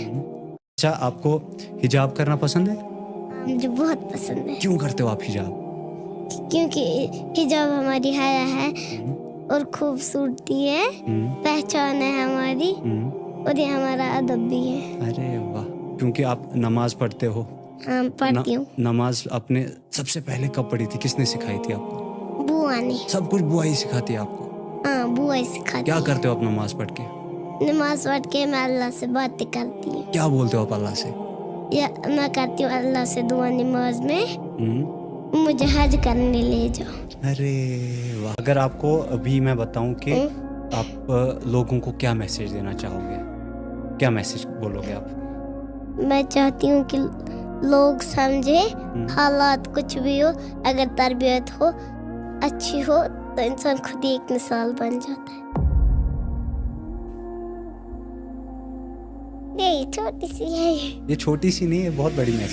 اچھا آپ کو حجاب کرنا پسند ہے؟ مجھے بہت پسند ہے، کیوں کرتے ہو آپ حجاب؟ کیونکہ حجاب ہماری حیا ہے اور خوبصورتی ہے، پہچان ہے ہماری، اور یہ ہمارا ادب بھی ہے۔ ارے واہ، کیونکہ آپ نماز پڑھتے ہو؟ ہاں پڑھتی ہوں۔ نماز آپ نے سب سے پہلے کب پڑھی تھی؟ کس نے سکھائی تھی آپ کو؟ بوا نے۔ سب کچھ بوا ہی سکھاتی ہے آپ کو؟ ہاں بوا ہی سکھاتی کیا ہے۔ کرتے ہو آپ نماز پڑھ کے؟ نماز پڑھ کے میں اللہ سے باتیں کرتی ہوں، کیا بولتے ہو آپ اللہ سے؟ یا میں کرتی ہوں اللہ سے دعا نماز میں، مجھے حج کرنے لے جاؤ۔ ارے واہ، اگر آپ کو ابھی میں بتاؤں کہ آپ لوگوں کو کیا میسج دینا چاہو گے، کیا میسج بولو گے آپ؟ میں چاہتی ہوں کہ لوگ سمجھے، حالات کچھ بھی ہو، اگر تربیت ہو اچھی ہو تو انسان خود ہی ایک مثال بن جاتا ہے۔ یہ چھوٹی سی ہے، یہ چھوٹی سی نہیں ہے، بہت بڑی میسج